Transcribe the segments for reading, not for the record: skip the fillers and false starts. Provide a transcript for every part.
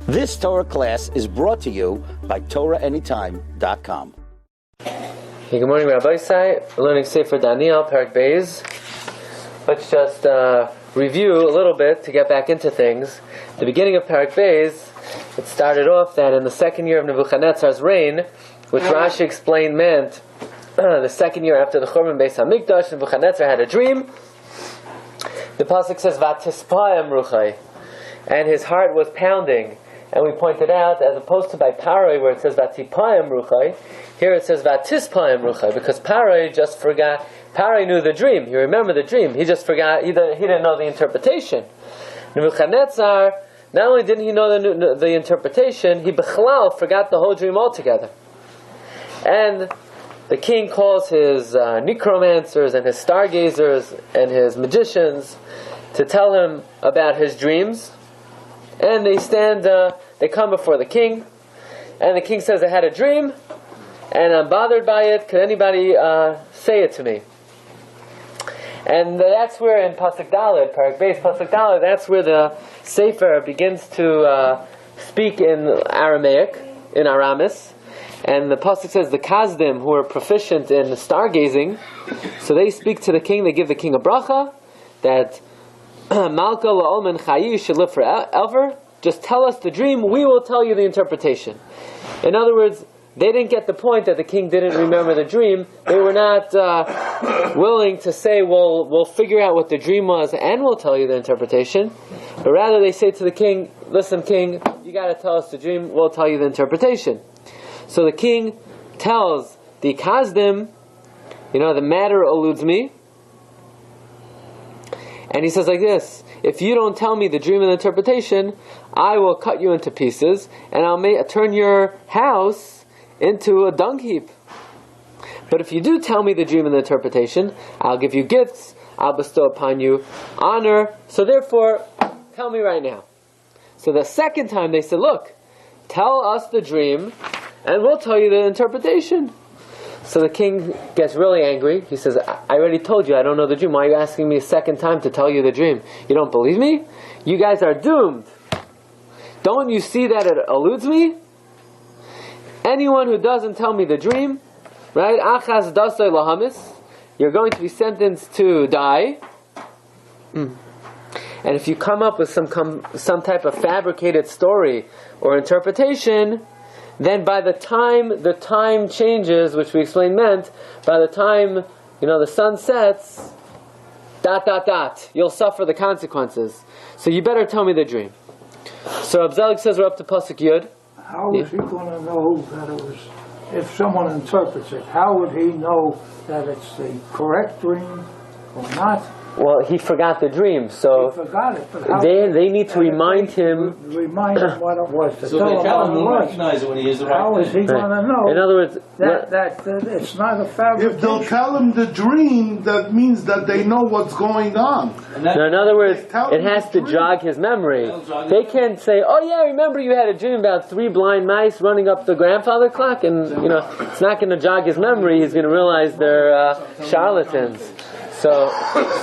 This Torah class is brought to you by TorahAnytime.com. Hey, good morning, Rabbi. We're learning Sefer Daniel, Perek Beis. Let's just review a little bit to get back into things. The beginning of Perek Beis, it started off that in the second year of Nebuchadnezzar's reign, which Rashi explained meant the second year after the Churban Beis Hamikdash, Nebuchadnezzar had a dream. The pasuk says, "Vatispayim ruchai," and his heart was pounding. And we pointed out, as opposed to by Paroi, where it says "Vatipayim ruchai," here it says "Vatispayim ruchai," because Paroi just forgot. Paroi knew the dream; he remembered the dream. He just forgot. He didn't know the interpretation. Nebuchadnezzar, not only didn't he know the interpretation, he bechlal forgot the whole dream altogether. And the king calls his necromancers and his stargazers and his magicians to tell him about his dreams. And they come before the king, and the king says, "I had a dream, and I'm bothered by it. Could anybody say it to me?" And that's where in Pasuk Daled, Perek Beis Pasuk Daled, that's where the Sefer begins to speak in Aramaic, in Aramis. And the Pasuk says the Kazdim, who are proficient in stargazing, so they speak to the king, they give the king a bracha, that Malka la'olmen chayi should live forever. Just tell us the dream, we will tell you the interpretation. In other words, they didn't get the point that the king didn't remember the dream. They were not willing to say, well, we'll figure out what the dream was and we'll tell you the interpretation. But rather they say to the king, listen king, you got to tell us the dream, we'll tell you the interpretation. So the king tells the Kazdim, the matter eludes me. And he says like this, if you don't tell me the dream and the interpretation, I will cut you into pieces, and I'll turn your house into a dung heap. But if you do tell me the dream and the interpretation, I'll give you gifts, I'll bestow upon you honor, so therefore, tell me right now. So the second time they said, look, tell us the dream, and we'll tell you the interpretation. So the king gets really angry. He says, I already told you I don't know the dream. Why are you asking me a second time to tell you the dream? You don't believe me? You guys are doomed. Don't you see that it eludes me? Anyone who doesn't tell me the dream, right? Achaz dasay lahamis, you're going to be sentenced to die. And if you come up with some type of fabricated story or interpretation, then by the time changes, which we explained meant, by the time, the sun sets, ... you'll suffer the consequences. So you better tell me the dream. So Abzelik says we're up to Pasuk Yud. How is he going to know that it was, if someone interprets it, how would he know that it's the correct dream or not? Well, he forgot the dream, so he forgot it, but how they need to remind him. Remind him what it was. So they tell him to recognize it when he hears the right How is he going to know? In other words, that it's not a fabrication? If they'll tell him the dream, that means that they know what's going on. So in other words, it has to jog his memory. They can't say, "Oh yeah, remember you had a dream about 3 blind mice running up the grandfather clock," and it's not going to jog his memory. He's going to realize they're charlatans. So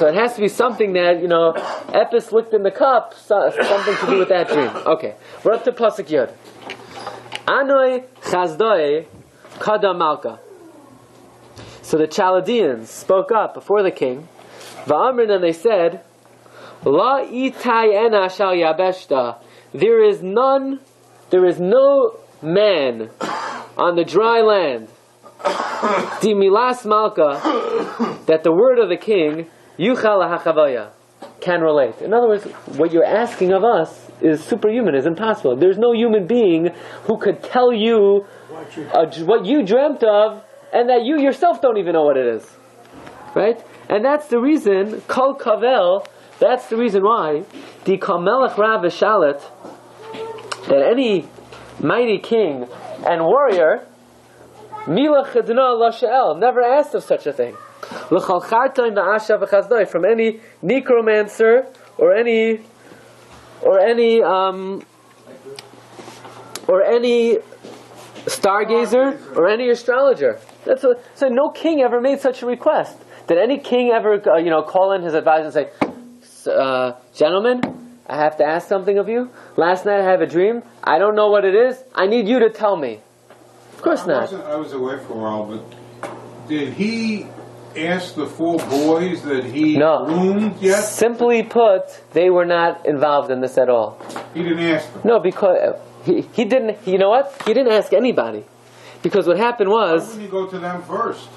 it has to be something that, Epis licked in the cup, something to do with that dream. Okay, we're up to Pasuk Yud. Anoi chazdoi kada malka. So the Chaldeans spoke up before the king. Va'amrin, and they said, La itai ena shal yabeshta. There is no man on the dry land, Dimilas Malka, that the word of the king, Yuchal HaChavaya, can relate. In other words, what you're asking of us is superhuman, is impossible. There's no human being who could tell you what you dreamt of, and that you yourself don't even know what it is. Right? And that's the reason, Kol Kavel, that's the reason why, the Kamelech Rav Shalit, that any mighty king and warrior, Milach Chedna Lasha'el, never asked of such a thing. From any necromancer or any stargazer or any astrologer. So no king ever made such a request. Did any king ever call in his advisor and say, gentlemen, I have to ask something of you. Last night I have a dream. I don't know what it is. I need you to tell me. Of course not. I was away for a while, but did he ask the 4 boys that he groomed yet? Simply put, they were not involved in this at all. He didn't ask them? No, because he didn't, you know what? He didn't ask anybody. Because what happened was... Why wouldn't he go to them first?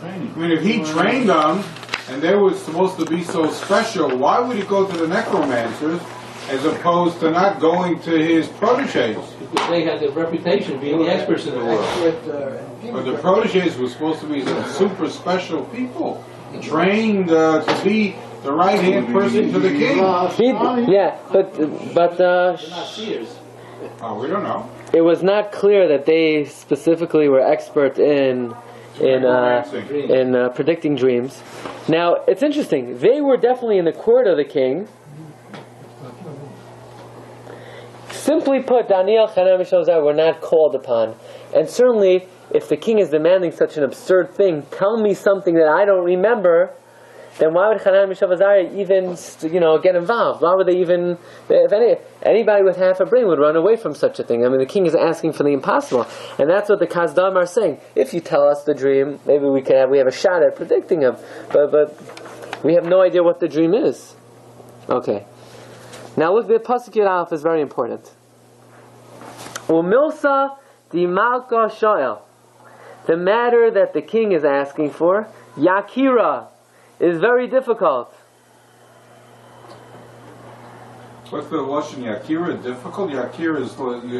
I mean, if he trained them, and they were supposed to be so special, why would he go to the necromancers as opposed to not going to his proteges? Because they had the reputation of being the experts in the world. But the proteges were supposed to be some super special people, trained to be the right-hand person to the king. But They're not seers. Oh, we don't know. it was not clear that they specifically were experts in predicting dreams. Now, it's interesting. They were definitely in the court of the king. Simply put, Daniel, Hanan, Mishael, Azariah were not called upon. And certainly, if the king is demanding such an absurd thing, tell me something that I don't remember, then why would Hanan, Mishael, Azariah even, get involved? Why would they even, if anybody with half a brain would run away from such a thing? I mean, the king is asking for the impossible. And that's what the Kazdam are saying. If you tell us the dream, maybe we have a shot at predicting him. But we have no idea what the dream is. Okay. Now look, the Pasuk Yud Aleph is very important. Umilsa di Malka Shoel. The matter that the king is asking for, Yakira, is very difficult. What's the Lashon Yakira? Difficult? Yakira is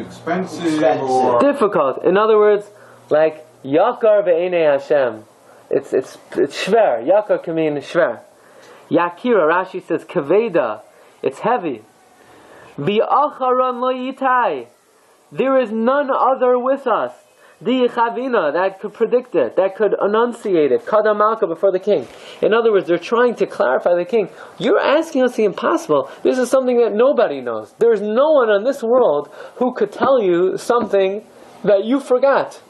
expensive or... Difficult. In other words, like Yakar be'enei Hashem. It's shver. Yakar can mean shver. Yakira, Rashi says, kaveda. It's heavy. Bi'acharon lo yitai. There is none other with us. The Chavina, that could predict it, that could enunciate it. Kadam Malka, before the king. In other words, they're trying to clarify the king. You're asking us the impossible. This is something that nobody knows. There's no one in this world who could tell you something that you forgot.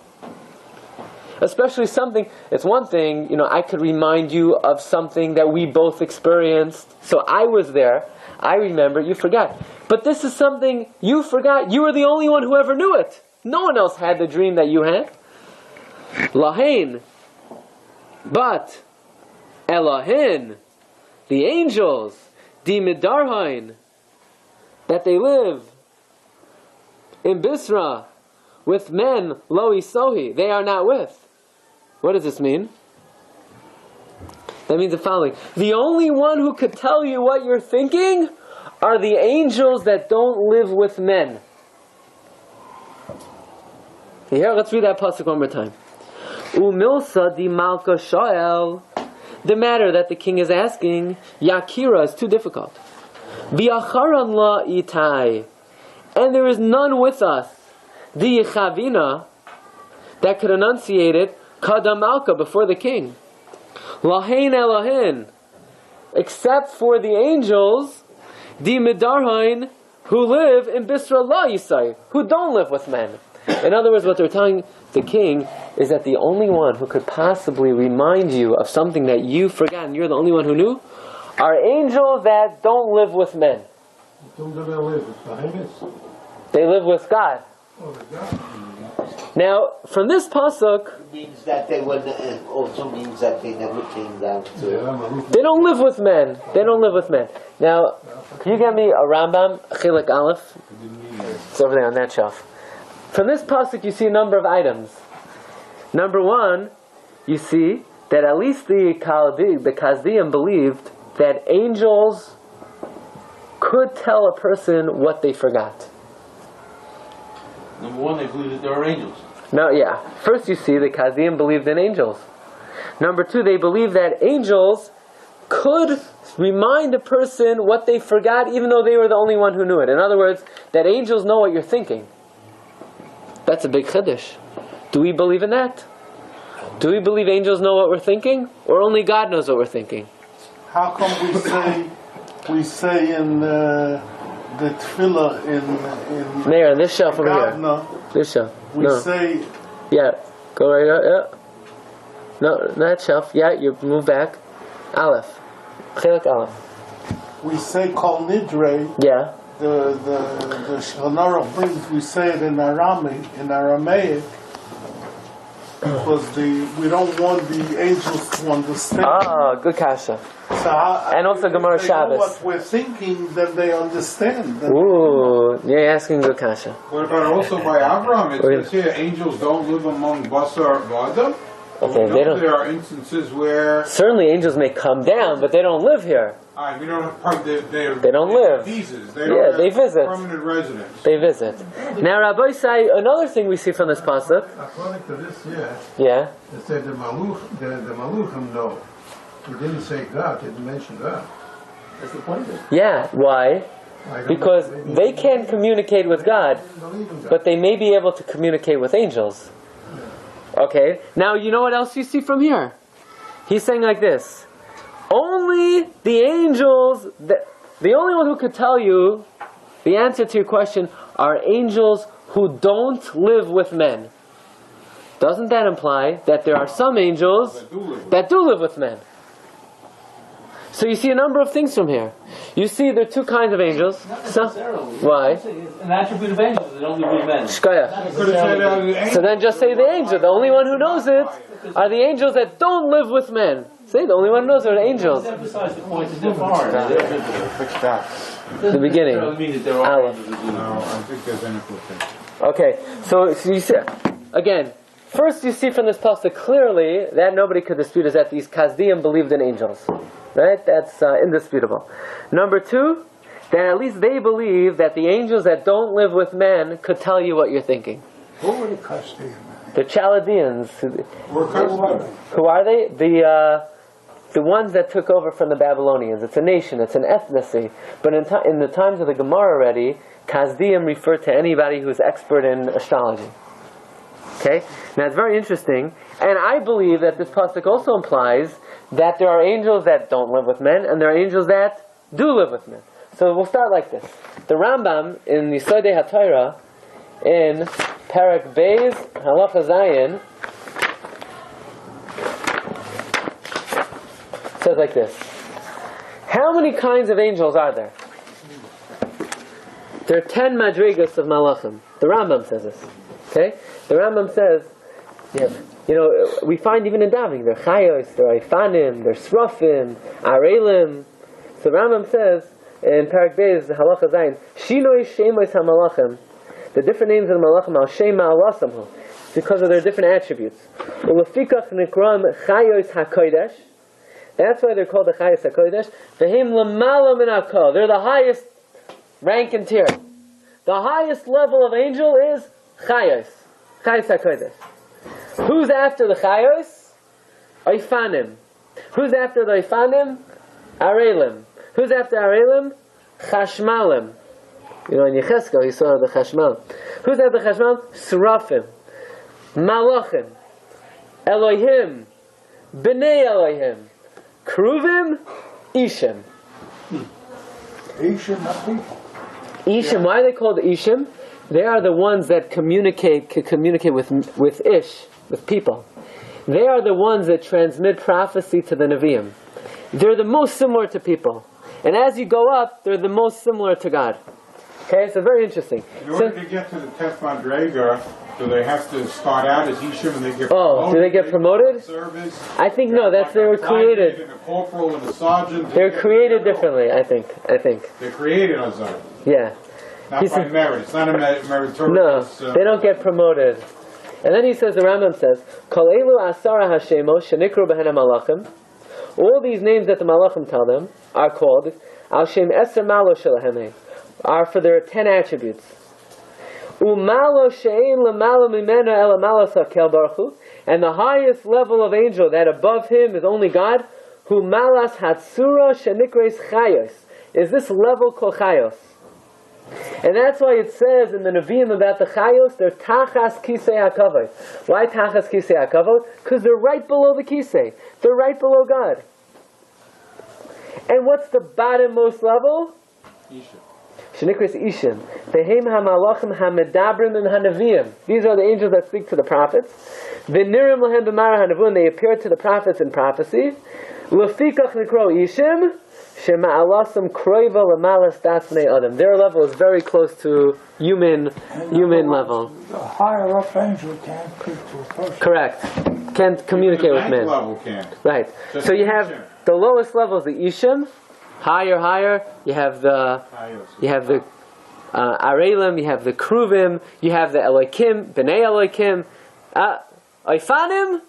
Especially something, it's one thing, I could remind you of something that we both experienced. So I was there, I remember, you forgot. But this is something you forgot. You were the only one who ever knew it. No one else had the dream that you had. Lahain. But Elohin, the angels, Di Midarhain, that they live in Bisra with men, Lo Isohi, they are not with. What does this mean? That means the following. The only one who could tell you what you're thinking are the angels that don't live with men. Here, let's read that pasuk one more time. Umilsa di Malka Shoel. The matter that the king is asking, Yakira, is too difficult. Bi'acharan la itai. And there is none with us. Di Chavina, that could enunciate it, Kadam Malka, before the king. Lahain Elohin. Except for the angels, Di Midarhain, who live in Bisra La Yisai, who don't live with men. In other words, what they're telling the king is that the only one who could possibly remind you of something that you forgot, and you're the only one who knew, are angels that don't live with men. They live with God. Now, from this pasuk, means that they were also means that they never came down to. They don't live with men. They don't live with men. Now, can you get me a Rambam, Chilek Aleph? It's over there on that shelf. From this pasuk, you see a number of items. Number one, you see that at least the Kasdiim believed that angels could tell a person what they forgot. Number one, they believe that there are angels. No, yeah. First, you see the Kasdiim believed in angels. Number two, they believe that angels could remind a person what they forgot, even though they were the only one who knew it. In other words, that angels know what you're thinking. That's a big chiddush. Do we believe in that? Do we believe angels know what we're thinking, or only God knows what we're thinking? How come we say in the tefillah in Mayor, on this shelf over here. No. This shelf. We say Go right up. Yeah. No, not shelf. Yeah, you move back. Aleph. Chilek Aleph. we say Kol Nidre, Yeah. the Shulchan Aruch brings, we say it in Aramaic, because we don't want the angels to understand. Ah, good kasha. So And also Gemara if they know Shabbos. what we're thinking, then they understand. Ooh, you're asking good kasha. What about also by Abraham? It says here, angels don't live among Basar V'Adam. Okay, they don't. There are instances where Certainly angels may come down, but they don't live here. we don't have They don't live. visas. They don't have they visit. permanent residence. They visit. Now, Rabbi say another thing we see from this pasuk. According to this, Yeah. it said the Maluchim know. It didn't say God, it didn't mention God. That's the point of it. Yeah. Why? I don't Because know, maybe they can't communicate with God, they didn't believe in God. but they may be able to communicate with angels. Okay. Now, you know what else you see from here? He's saying like this. Only the angels, the only one who could tell you the answer to your question are angels who don't live with men. Doesn't that imply that there are some angels that do live with men? So you see a number of things from here. You see there are two kinds of angels. Not necessarily. Why? It's an attribute of angels that only live men. Shkaya. Could have said the angels. So then just say the angel. The only one who knows it are the angels that don't live with men. See, the only one who knows are the angels. Emphasize the point that they're foreign. The beginning. Doesn't mean that there are Aleph. angels that do No, that. I think there's an implication. Okay, so you see, again, first you see from this pasuk clearly that nobody could dispute is that these Kasdim believed in angels. Right? That's indisputable. Number two, that at least they believe that the angels that don't live with men could tell you what you're thinking. Who were the Chaldeans? The Chaldeans. We're custom. Who are they? The ones that took over from the Babylonians. It's a nation, it's an ethnicity. But in the times of the Gemara already, Kasdim referred to anybody who's expert in astrology. Okay? Now it's very interesting, and I believe that this pasuk also implies that there are angels that don't live with men, and there are angels that do live with men. So we'll start like this. The Rambam in Yisodei HaTorah, in Perek Beis, Halacha Zayin, says like this. How many kinds of angels are there? There are 10 madrigas of malachim. The Rambam says this. Okay? The Rambam says, we find even in davening, there are chayos, there are ifanim, there are srafim, arelim. So the Rambam says, in Perek Beis, Halacha Zayin, Shinoi Shemois HaMalachim, the different names of the Malachim, Al Shem Ma'alasamhu, because of their different attributes. Ulefikach Nikram Chayos HaKodesh, that's why they're called the Chayos HaKodesh. V'hem Lamala Min HaKol, they're the highest rank and tier. The highest level of angel is Chayos HaKodesh. Who's after the Chayos? Ifanim. Who's after the Ifanim? Arelim. Who's after Arelim? Chashmalim. In Yecheskel you saw the Chashmal. Who's after Chashmal? Srafim. Malachim. Elohim. Bnei Elohim. Kruvim. Ishim. Ishim, not people. Ishim, why are they called Ishim? They are the ones that can communicate with Ish, with people. They are the ones that transmit prophecy to the Nevi'im. They're the most similar to people. And as you go up, they're the most similar to God. Okay, so very interesting. In order to get to the Tef Madrega, do they have to start out as Ishim and they get promoted? Oh, do they get promoted? Service? I think no, that's they were created. And a corporal and a sergeant. They're created differently, I think. They're created as a... Yeah. Not He by said- merit. It's not a meritorious... No, they don't get promoted. And then he says, the Rambam says, Kol elu asara hashemos shenikru behen malachim. All these names that the malachim tell them are called al shem eser malo shelahem, are for their 10 attributes. Umalo she'ein lemalo mimena ela malos hakel baruch hu, and the highest level of angel that above him is only God. Hu malas hatsura shenikres chayos, is this level called chayos. And that's why it says in the Nevi'im about the Chayos, they're Tachas Kisei HaKavod. Why Tachas Kisei HaKavod? Because they're right below the Kisei. They're right below God. And what's the bottommost level? Shenikris Ishim. Behem HaMalachim HaMedabrim and HaNevi'im. These are the angels that speak to the prophets. V'nirim Lahem B'mara HaNevuim, they appear to the prophets in prophecy. Lefikach nikro ishim shema'alasam kroiva lamalas datzmei adam. Their level is very close to human level. The higher up angel can't speak to a person. Correct. Can't communicate with men. Level can't. Right. Just So you the have ishim. the lowest level is the ishim. Higher. You have the arelim. You have the kruvim. You have the elokim, bnei elokim, oifanim.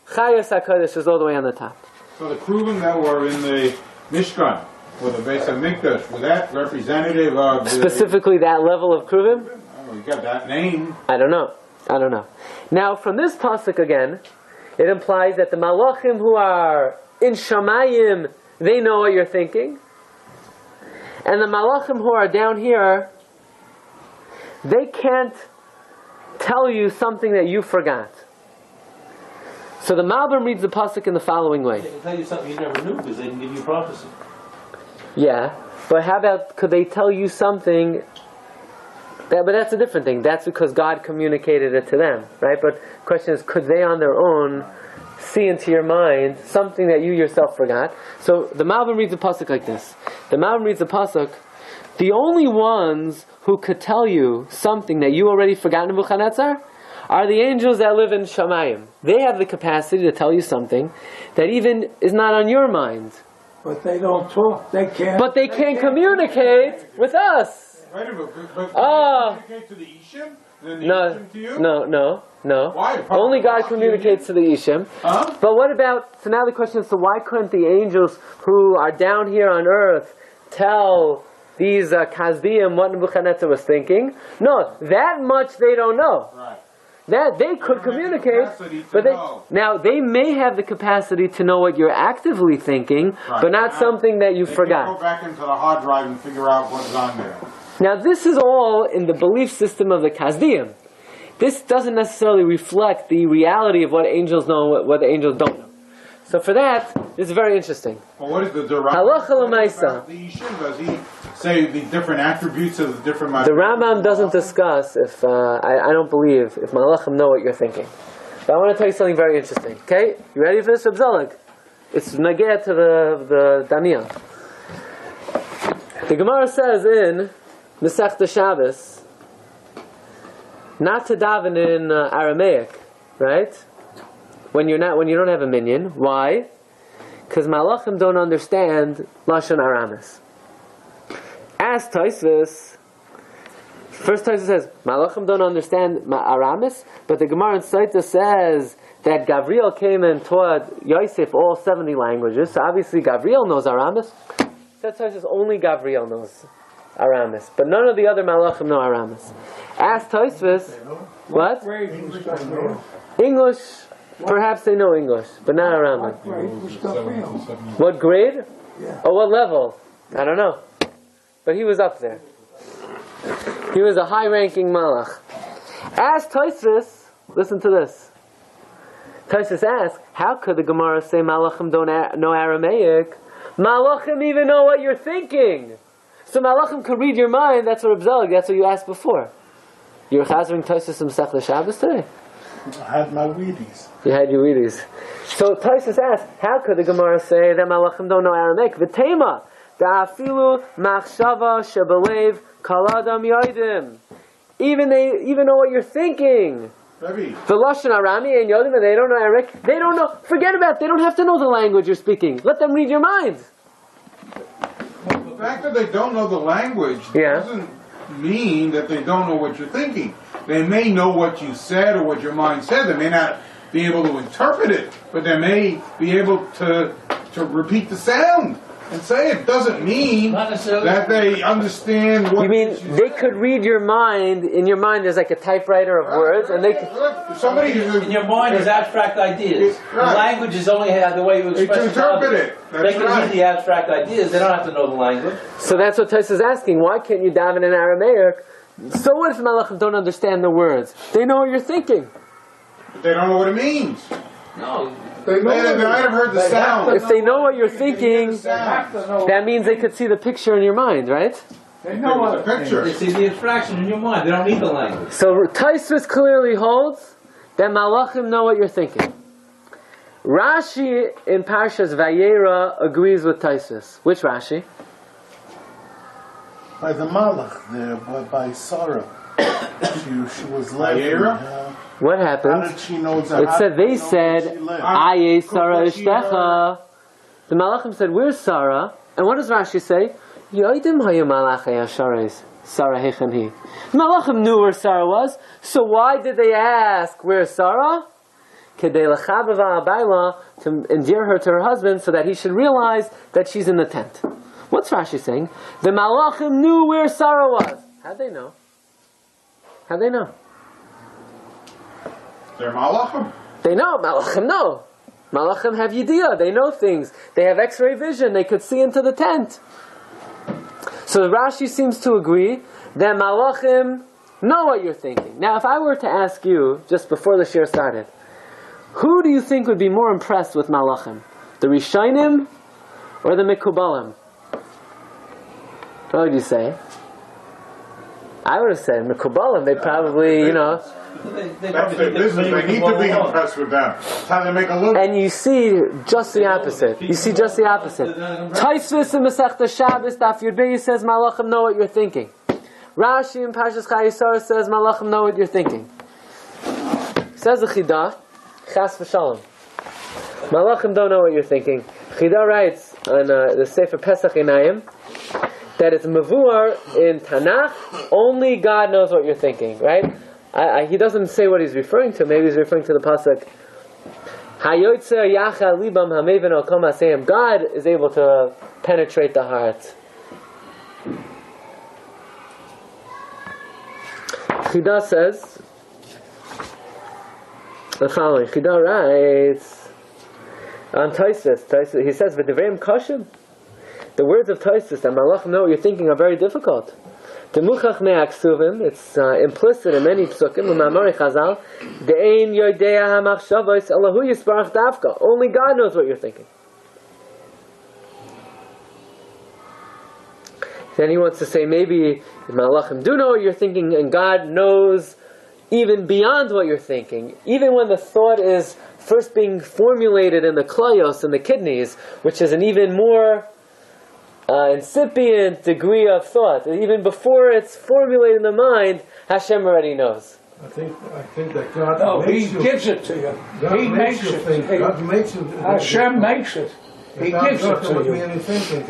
Chayos HaKodesh is all the way on the top. So the Kruvim that were in the Mishkan, or the base of Mikdash, was that representative of the... Specifically that level of kruvim? Oh, you got that name. I don't know. Now, from this pasuk again, it implies that the malachim who are in Shamayim, they know what you're thinking. And the malachim who are down here, they can't tell you something that you forgot. So the Malbim reads the pasuk in the following way. They can tell you something you never knew because they can give you prophecy. Yeah, but how about, could they tell you something, but that's a different thing. That's because God communicated it to them, right? But the question is, could they on their own see into your mind something that you yourself forgot? So the Malbim reads the pasuk like this. The Malbim reads the pasuk, the only ones who could tell you something that you already forgot in Nebuchadnezzar are the angels that live in Shamayim. They have the capacity to tell you something that even is not on your mind. But they don't talk. They can't. But they can't communicate with us. Wait a minute, but communicate to the Ishim? And then the Ishim to you? No. Why? Only God communicates to the Ishim. Huh? But what about, so now the question is, so why couldn't the angels who are down here on earth tell these Kazbiyim what Nebuchadnezzar was thinking? No, that much they don't know. Right. That they could communicate, but now they may have the capacity to know what you're actively thinking, Right. but not something that you They forgot. can go back into the hard drive and figure out what's on there. Now this is all in the belief system of the Kasdim. This doesn't necessarily reflect the reality of what angels know and what the angels don't know. So for that, this is very interesting. Well, what is the Rambam Halacha l'maisa. about the Ishim? Does he say the different attributes of the different... The Rambam doesn't discuss if, I don't believe, if Malachim know what you're thinking. But I want to tell you something very interesting. Okay? You ready for this, Reb Zelig? It's nageh to the Daniel. The Gemara says in Masechta Shabbos, not to daven in Aramaic, right? When you don't have a minyan. Why? Because Malachim don't understand Lashon Aramis. As Tosfos, first Tosfos says Malachim don't understand Aramis, but the Gemara in Saita says that Gabriel came and taught Yosef all 70 languages. So obviously Gabriel knows Aramis. That Tosfos only Gabriel knows Aramis, but none of the other Malachim know Aramis. As Tosfos, what? English. Perhaps they know English, but not Aramis. What grade? Yeah. Oh, what level? I don't know. But he was up there. He was a high-ranking malach. Ask Tosfos, listen to this. Tosfos asks, how could the Gemara say malachim don't know Aramaic? Malachim even know what you're thinking. So malachim could read your mind. That's what that's what you asked before. You were chazering Tosfos in Masechta Shabbos today? I had my Wheaties. You had your Wheaties. So Tosfos asks, how could the Gemara say that malachim don't know Aramaic? V'tema. Da'afilu machshava shebelev kol adam yodim. Even they know what you're thinking. Rabbi. The Lashon Arami and Yodim, and they don't know Arabic. They don't know. Forget about it. They don't have to know the language you're speaking. Let them read your mind. The fact that they don't know the language doesn't mean that they don't know what you're thinking. They may know what you said or what your mind said. They may not be able to interpret it, but they may be able to repeat the sound and say it. Doesn't mean that they understand what you mean. They could read your mind. In your mind, there's like a typewriter of words, and they could. Somebody in your mind is abstract ideas. Right. The language is only the way you express to interpret it. They can read the abstract ideas. They don't have to know the language. So that's what Tosfos is asking. Why can't you daven in Aramaic? So what if Malachim don't understand the words? They know what you're thinking. They don't know what it means. No. They might have heard the sound. If they know what you're thinking, that means they could see the picture in your mind, right? They know what the picture. They see the abstraction in your mind. They don't need the language. So Tosfos clearly holds that Malachim know what you're thinking. Rashi in Parshas Vayera agrees with Taisus. Which Rashi? By the Malach there, by Sarah. She was laughing. What happened? How did she know It said they said, "Aye Sarah ishtecha." The Malachim said, "Where's Sarah?" And what does Rashi say? Yoidim hayu malachei hashareis. Sarah hechanhi. The Malachim knew where Sarah was, so why did they ask, "Where's Sarah?" Kedei l'chabava abayla, to endear her to her husband, so that he should realize that she's in the tent. What's Rashi saying? The Malachim knew where Sarah was. How'd they know? How'd they know? They're malachim. They know. Malachim know. Malachim have yediyah. They know things. They have X-ray vision. They could see into the tent. So Rashi seems to agree that Malachim know what you're thinking. Now, if I were to ask you, just before the shiur started, who do you think would be more impressed with Malachim? The Rishonim or the Mekubalim? What would you say? I would have said Mekubalim. They probably, That's their business. They need to be impressed with them. It's how they make a living. And you see just the opposite. You see just the opposite. Taisvis in Masechta Shabbos, Daf Yud Beis says Malachim know what you're thinking. Rashi in Parshas Chayesar says Malachim know what you're thinking. Says the Chidah, Chas v'Shalom. Malachim don't know what you're thinking. Chidah writes on the Sefer Pesach Einayim that it's Mavuar in Tanakh, only God knows what you're thinking, right? He doesn't say what he's referring to. Maybe he's referring to the pasuk. God is able to penetrate the heart. Chidah says the following. Chidah writes on Taisus. He says, "V'devrei kashim." The words of Taisus that Malachim know what you're thinking are very difficult. The muchach me'aksuvim, it's implicit in many psukim, u'ma'amari chazal, de'ein yodeya ha'machshavos Allahu yisbarach davka. Only God knows what you're thinking. Then he wants to say maybe Malachim do know what you're thinking, and God knows even beyond what you're thinking. Even when the thought is first being formulated in the klayos, in the kidneys, which is an even more incipient degree of thought. Even before it's formulated in the mind, Hashem already knows. I think that God He gives it to you. He makes it. God makes it. Hashem makes it. He gives it to you.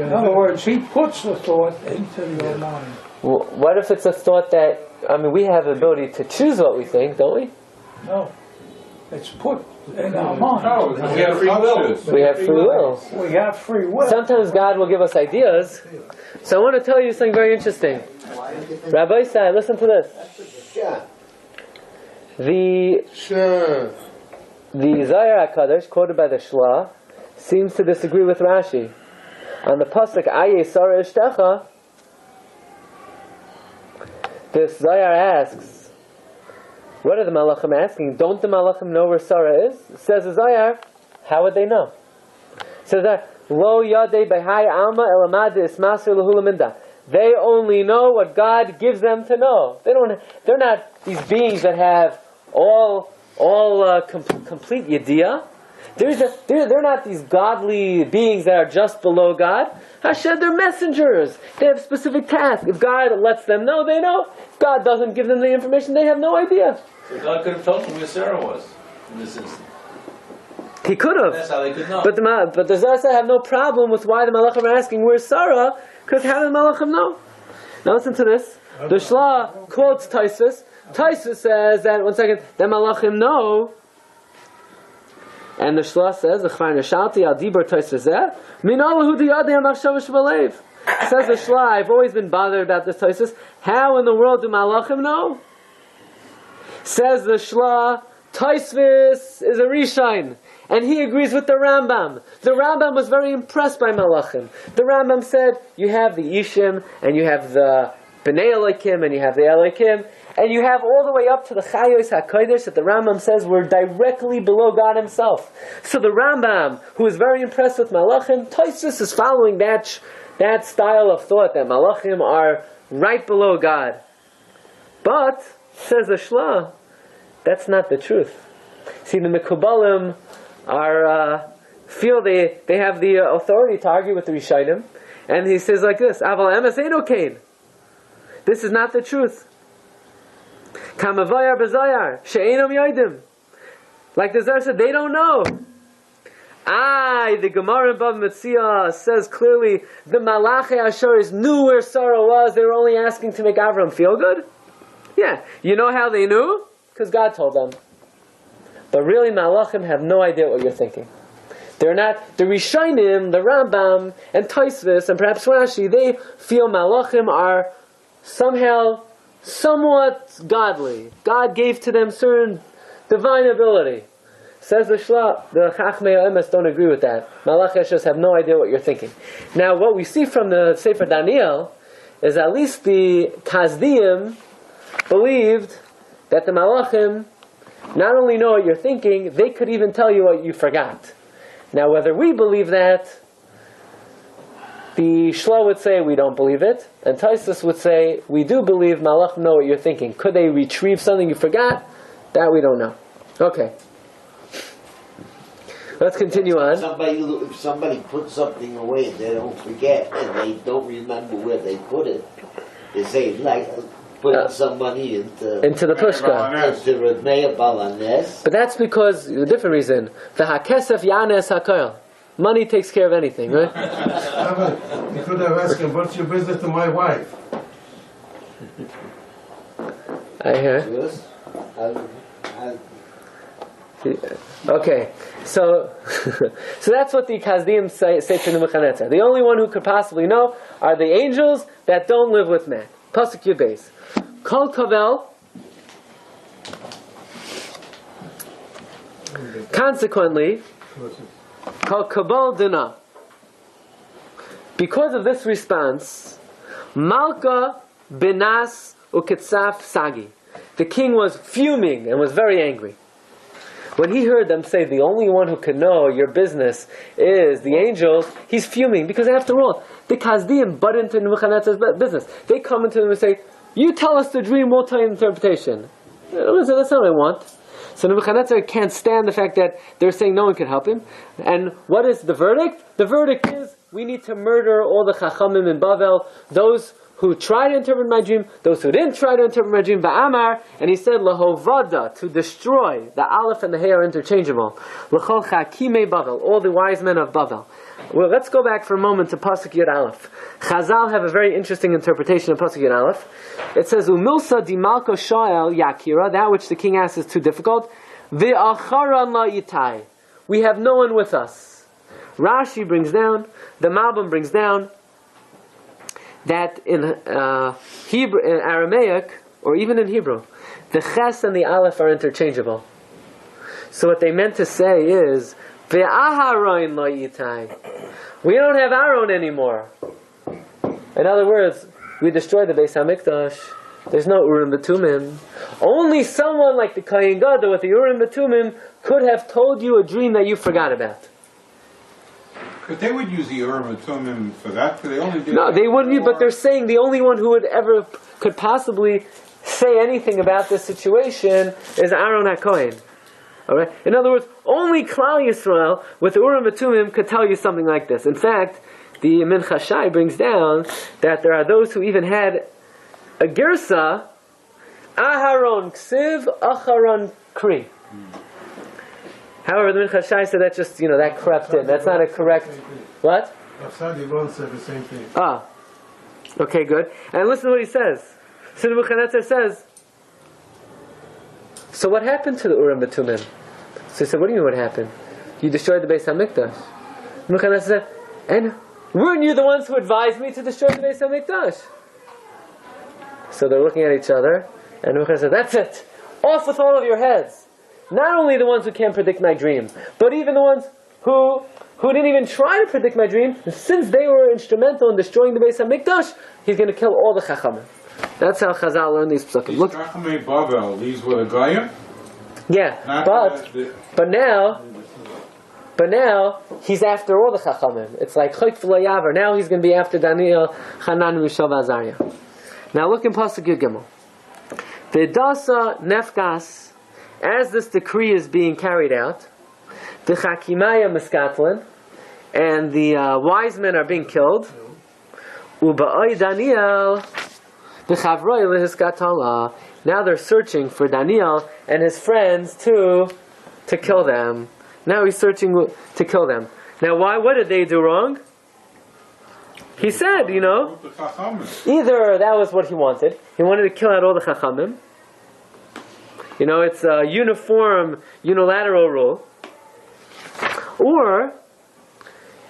In other words, He puts the thought into your mind. Well, what if it's a thought that, we have the ability to choose what we think, don't we? No. It's put in our mind. No, we have free will. We have free will. We have free will. Sometimes God will give us ideas. So I want to tell you something very interesting. Rabbi Sai, listen to this. The Zohar HaKadosh, quoted by the Shla, seems to disagree with Rashi. On the pasuk Aye Sarah Ishtecha, this Zohar asks, what are the Malachim asking? Don't the Malachim know where Sarah is? Says the Zohar, how would they know? Says that Lo Yadei Behai Alma Elamad Ismaser Lahulaminda. They only know what God gives them to know. They're not these beings that have all complete yediyah. They're not these godly beings that are just below God. Hashem, they're messengers. They have specific tasks. If God lets them know, they know. If God doesn't give them the information, they have no idea. So God could have told them where Sarah was in this instance. He could have. That's how they could know. But the Zasa have no problem with why the Malachim are asking, where's Sarah? Because how do the Malachim know? Now listen to this. The Shla quotes Taisus. Taisus says that, one second, the Malachim know. And the Shla says, says the Shla, I've always been bothered about this Taisus. How in the world do Malachim know? Says the Shla, Taisvis is a Rishon, and he agrees with the Rambam. The Rambam was very impressed by Malachim. The Rambam said, you have the Ishim, and you have the Bnei Elokim, and you have the Elokim, and you have all the way up to the Chayos HaKodesh that the Rambam says were directly below God Himself. So the Rambam, who is very impressed with Malachim, Taisvis is following that style of thought, that Malachim are right below God. But, says the Shla, that's not the truth. See, the Mekubalim feel they have the authority to argue with the Rishonim, and he says like this: Aval emes eino kain. This is not the truth. Kamavayar b'zayar she'enom yodim. Like the Zohar said, they don't know. The Gemara in Bava Metzia says clearly the Malachei Ashoris knew where Sarah was. They were only asking to make Avram feel good. Yeah, you know how they knew? Because God told them. But really, Malachim have no idea what you're thinking. They're not the Rishonim, the Rambam, and Tosfos, and perhaps Rashi. They feel Malachim are somehow somewhat godly. God gave to them certain divine ability. Says the Shla, the Chachmei Emes don't agree with that. Malachei Ashoris have no idea what you're thinking. Now, what we see from the Sefer Daniel is at least the Kasdim believed that the Malachim not only know what you're thinking, they could even tell you what you forgot. Now, whether we believe that, the Shla would say we don't believe it, and Tosfos would say we do believe Malachim know what you're thinking. Could they retrieve something you forgot? That we don't know. Okay. Let's continue on. If somebody puts something away and they don't forget and they don't remember where they put it, they say like putting some money into the pushka. Into Meir Balanes. But that's because a different reason. The hakesef yanes hakoil. Money takes care of anything, right? You could have asked him, "What's your business to my wife?" I hear. Yes. Okay, so that's what the Kasdim say to Nebuchadnezzar. The only one who could possibly know are the angels that don't live with man. Pasuk Yud Beis. Kol Kavel. Consequently, Kol Kabal Dina. Because of this response, Malka Benas Uketzaf Sagi. The king was fuming and was very angry. When he heard them say the only one who can know your business is the angels, he's fuming because after all, the Kasdim butt into Nebuchadnezzar's business. They come into him and say, "You tell us the dream, we'll tell you the interpretation." That's not what I want. So Nebuchadnezzar can't stand the fact that they're saying no one can help him. And what is the verdict? The verdict is we need to murder all the Chachamim in Bavel, those who tried to interpret my dream, those who didn't try to interpret my dream, Ba'amar, and he said, Lahovada, to destroy. The Aleph and the Hey are interchangeable. L'chol Chakimei Bavel, all the wise men of Bavel. Well, let's go back for a moment to Pasuk Yud Aleph. Chazal have a very interesting interpretation of Pasuk Yud Aleph. It says, Umilsa di Malko Shael Yakira, that which the king asks is too difficult. Ve'acharan la yitai. We have no one with us. Rashi brings down, the Malbim brings down, that in Hebrew, in Aramaic, or even in Hebrew, the Ches and the Aleph are interchangeable. So what they meant to say is, Ve'aharon lo yitai. We don't have Aaron anymore. In other words, we destroyed the Beis HaMikdash. There's no Urim B'Tumim. Only someone like the Kohen Gadol with the Urim B'Tumim could have told you a dream that you forgot about. But they would use the Urim and Tumim for that, because they only do. No, they wouldn't. But they're saying the only one who would ever could possibly say anything about this situation is Aaron HaKohen. All right. In other words, only Klal Yisrael with the Urim and Tumim could tell you something like this. In fact, the Mincha Shai brings down that there are those who even had a girsa, Aharon Ksiv, Acharon Kri. However, the Mincha Shai said that just, that crept in. That's not a correct... What? Sadi Ron said the same thing. Okay, good. And listen to what he says. So Nebuchadnezzar says, so what happened to the Urim B'Tumim? So he said, what do you mean what happened? You destroyed the Beis HaMikdash. Nebuchadnezzar said, and weren't you the ones who advised me to destroy the Beis HaMikdash? So they're looking at each other, and Nebuchadnezzar said, that's it! Off with all of your heads! Not only the ones who can't predict my dream, but even the ones who didn't even try to predict my dream, since they were instrumental in destroying the Beis HaMikdash, he's going to kill all the Chachamim. That's how Chazal learned these psukim. Look, Chachamei Bavel, these were the Goyim? Yeah, but now he's after all the Chachamim. It's like Chayk V'Layavar. Now he's going to be after Daniel, Hanan, Mishav, Azariah. Now look in Pasuk Yud Gimel. V'dasa nefkas. As this decree is being carried out, the Chakimaya Miskatlin, and the wise men are being killed. Uba'oi Daniel, the Chavroi Lehiskatala. Now they're searching for Daniel and his friends to kill them. Now he's searching to kill them. Now, what did they do wrong? He said, either that was what he wanted. He wanted to kill out all the Chachamim. It's a unilateral rule. Or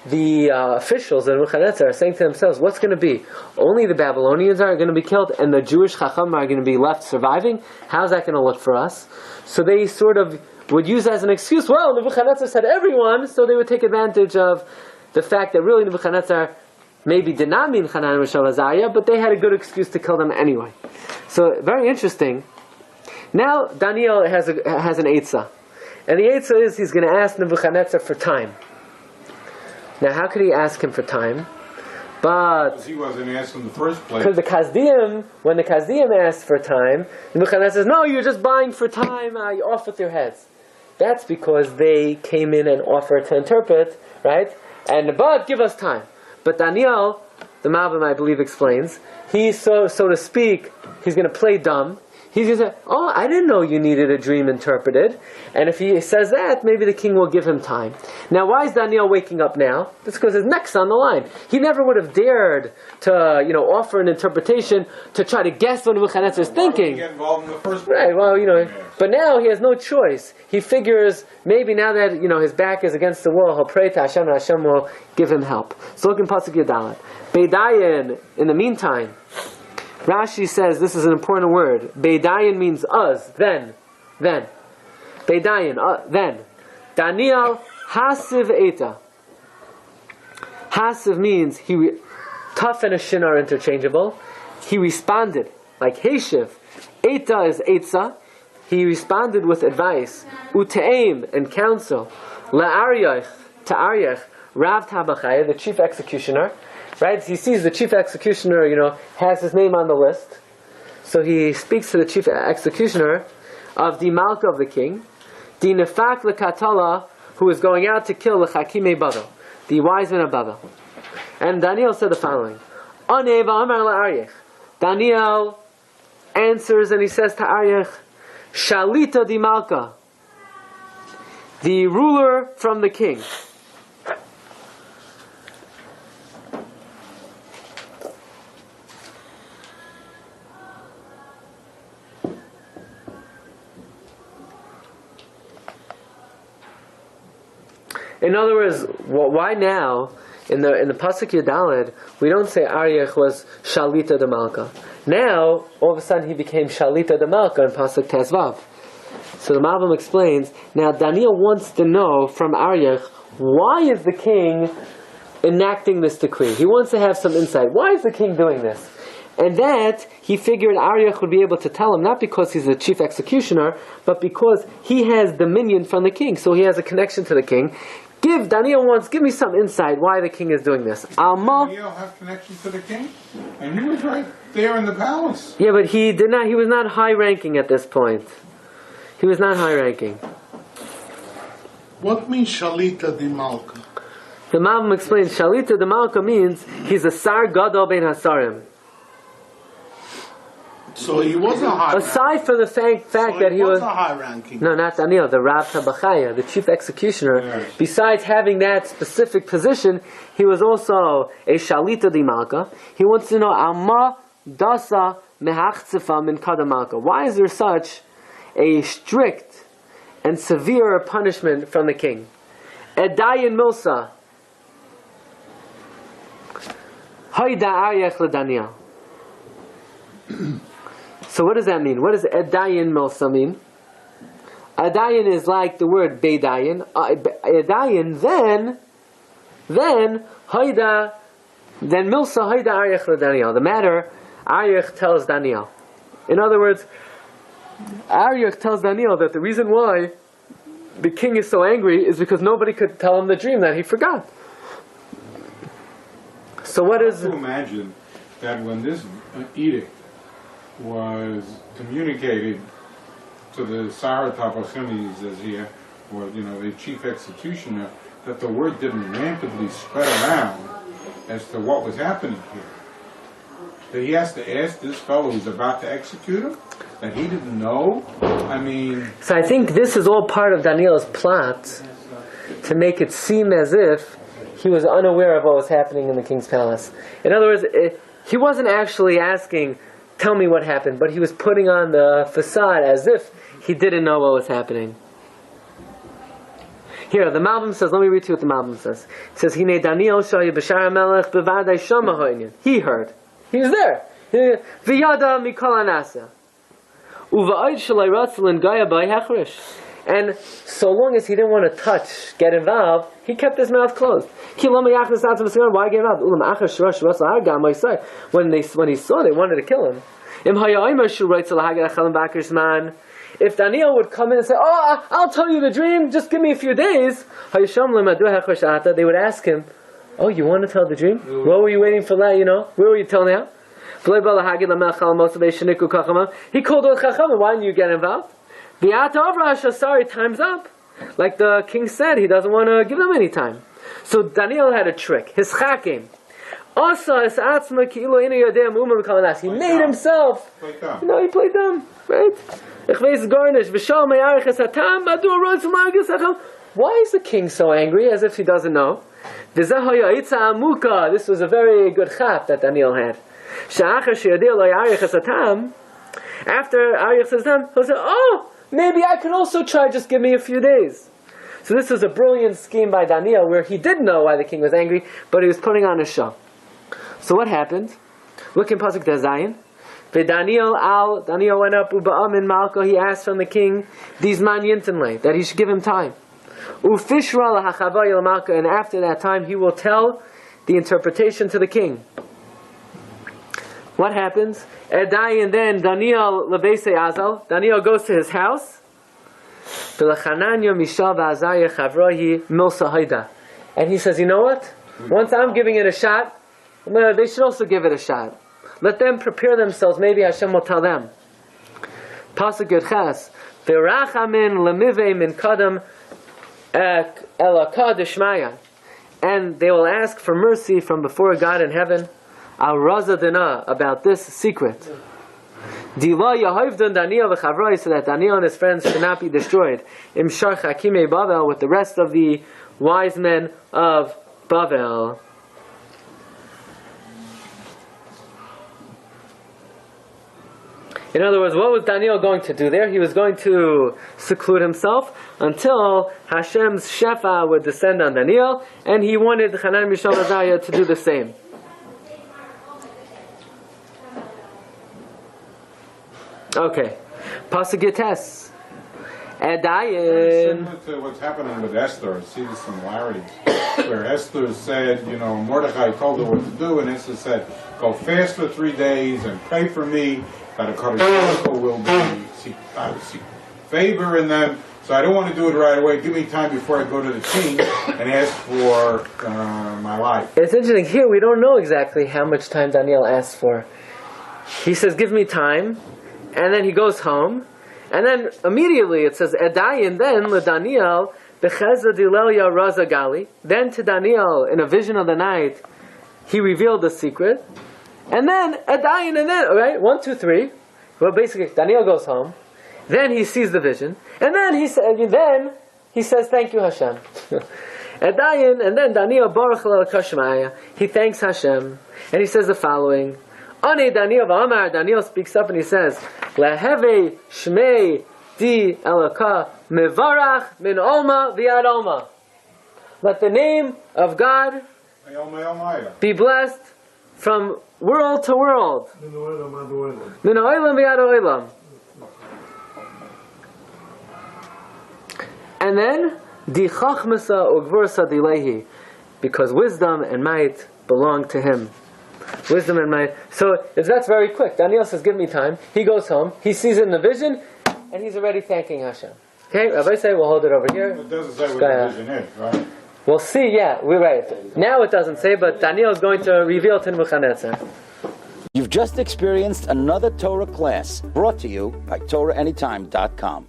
the officials in Nebuchadnezzar are saying to themselves, what's going to be? Only the Babylonians are going to be killed and the Jewish Chacham are going to be left surviving? How's that going to look for us? So they sort of would use as an excuse, well, Nebuchadnezzar said everyone, so they would take advantage of the fact that really Nebuchadnezzar maybe did not mean Hanan, Mishael, Azariah, but they had a good excuse to kill them anyway. So, very interesting. Now, Daniel has an Eitzah. And the Eitzah is he's going to ask Nebuchadnezzar for time. Now, how could he ask him for time? But he wasn't asked in the first place. Because when the Kasdim asked for time, Nebuchadnezzar says, no, you're just buying for time, you're off with your heads. That's because they came in and offered to interpret, right? But give us time. But Daniel, the Malbim, I believe, explains, he's so to speak, he's going to play dumb. He's going to say, oh, I didn't know you needed a dream interpreted. And if he says that, maybe the king will give him time. Now, why is Daniel waking up now? It's because his neck's on the line. He never would have dared to, offer an interpretation to try to guess what Nebuchadnezzar is thinking. Get involved in the first place. Right, well, but now he has no choice. He figures maybe now that, his back is against the wall, he'll pray to Hashem and Hashem will give him help. So look in Pasuk Yudalet. Beidayin, in the meantime, Rashi says this is an important word. Beidayin means us, then. Beidayin, then. Daniel hasiv eta. Hasiv means tough and a shin are interchangeable. He responded like Heshiv. Eta is etza. He responded with advice. Uteim and counsel. La'aryach, to Aryach, Rav Tabachai, the chief executioner. Right? He sees the chief executioner, has his name on the list. So he speaks to the chief executioner of the Malka of the king, the Nefak Lekatala, who is going out to kill the Chakimei Babel, the wise men of Babel. And Daniel said the following: Daniel answers and he says to Aryech, Shalita di Malka, the ruler from the king. In other words, why now, in the Pasuk Yudalid, we don't say Aryech was Shalita de Malka. Now, all of a sudden he became Shalita de Malka in Pasuk Tezvav. So the Malbim explains, now Daniel wants to know from Aryech, why is the king enacting this decree? He wants to have some insight. Why is the king doing this? And that, he figured Aryech would be able to tell him, not because he's the chief executioner, but because he has dominion from the king. So he has a connection to the king. Daniel wants, give me some insight why the king is doing this. Daniel have connection to the king? And he was right there in the palace. Yeah, but he was not high ranking at this point. He was not high ranking. What means Shalita di Malka? The Malbim explains, Shalita di Malka means he's a Sar Gadol Ben Hasarim. So he was a high Aside from the fact that he was a high ranking. No, not Daniel, the Rav Tabachaya, the chief executioner. Yes. Besides having that specific position, he was also a Shalita di Malka. He wants to know Amma Dasa Mehachzifa Min Kada Malka. Why is there such a strict and severe punishment from the king? Edayin Milsa Hayda Aryech LeDaniel. So what does that mean? What does Edayin Milsa mean? Edayin is like the word Beidayin. Edayin, then Milsa Hayda Aryech LeDaniel. The matter, Aryech tells Daniel. In other words, Aryech tells Daniel that the reason why the king is so angry is because nobody could tell him the dream that he forgot. So what is... I have to imagine that when this edict was communicated to the Sarah Tapashinis as here, or the chief executioner, that the word didn't rampantly spread around as to what was happening here. That he has to ask this fellow who's about to execute him, that he didn't know. I mean... So I think this is all part of Daniel's plot to make it seem as if he was unaware of what was happening in the king's palace. In other words, he wasn't actually asking, tell me what happened, but he was putting on the facade as if he didn't know what was happening. Here, the Malbim says, let me read to you what the Malbim says. It says, Hine Daniel shaya b'shar melech b'vadai shama ha'inyan. He heard. He was there. V'yada mikol anasa. Uva'id shalai ratzalin gaya bai hechrish. And so long as he didn't want to touch, get involved, he kept his mouth closed. Why get involved? When he saw, they wanted to kill him. If Daniel would come in and say, oh, I'll tell you the dream, just give me a few days, they would ask him, oh, you want to tell the dream? What were you waiting for that, Where were you telling out? He called the Chachamim, why didn't you get involved? Sorry, time's up. Like the king said, he doesn't want to give them any time. So Daniel had a trick. His chakim. He made himself. He played dumb. Right? Why is the king so angry? As if he doesn't know. This was a very good chap that Daniel had. After Arich says time, he'll say, oh, maybe I could also try, just give me a few days. So this was a brilliant scheme by Daniel, where he did know why the king was angry, but he was putting on a show. So what happened? Look in Pasuk Dazayin. Daniel went up, Uba'am Malko, he asked from the king, Dizman Yintinle, that he should give him time. Ufishra lahachavay Malko, and after that time he will tell the interpretation to the king. What happens? And then Daniel Lebese Azal, Daniel goes to his house. And he says, you know what? Once I'm giving it a shot, they should also give it a shot. Let them prepare themselves. Maybe Hashem will tell them. Pasuk Yudches. V'rachamin lemivei min kadam elaka d'shmaya. And they will ask for mercy from before God in heaven. Al Raza Dina, about this secret. Dila Yahovdun Daniel v'chavrai, so that Daniel and his friends should not be destroyed. Imshar Chakimei Bavel, with the rest of the wise men of Bavel. In other words, what was Daniel going to do there? He was going to seclude himself until Hashem's Shefa would descend on Daniel, and he wanted Hanan Mishal Azariah to do the same. Okay, Pasuk Yates. Adayin. Similar to what's happening with Esther. I see the similarities. Where Esther said, Mordecai told her what to do, and Esther said, go fast for 3 days and pray for me that a Kadosh will seek favor in them. So I don't want to do it right away. Give me time before I go to the king and ask for my life. It's interesting. Here we don't know exactly how much time Daniel asked for. He says, give me time. And then he goes home, and then immediately it says, Edayin, then LeDaniel, Becheza Dilelia Raza Gali. Then to Daniel, in a vision of the night, he revealed the secret. And then Edayin, and then, alright, 1, 2, 3. Well, basically, Daniel goes home, then he sees the vision, and then he says, thank you, Hashem. Edayin, and then Daniel Baruch Kashmaya, he thanks Hashem, and he says the following. Daniel speaks up and he says, Laheve Shmei Di Elaka Mevarach Min Oma Viad Oma. Let the name of God be blessed from world to world. Min Oilam Viad Oilam. And then Di Chachmasa Ugvursa Dilehi, because wisdom and might belong to him. Wisdom and might. So that's very quick. Daniel says, give me time. He goes home. He sees it in the vision, and he's already thanking Hashem. Okay, Rabbi say we'll hold it over here. It doesn't say what the vision is, right? We'll see, yeah, we're right. Now it doesn't say, but Daniel is going to reveal to Nebuchadnezzar. You've just experienced another Torah class brought to you by TorahAnytime.com.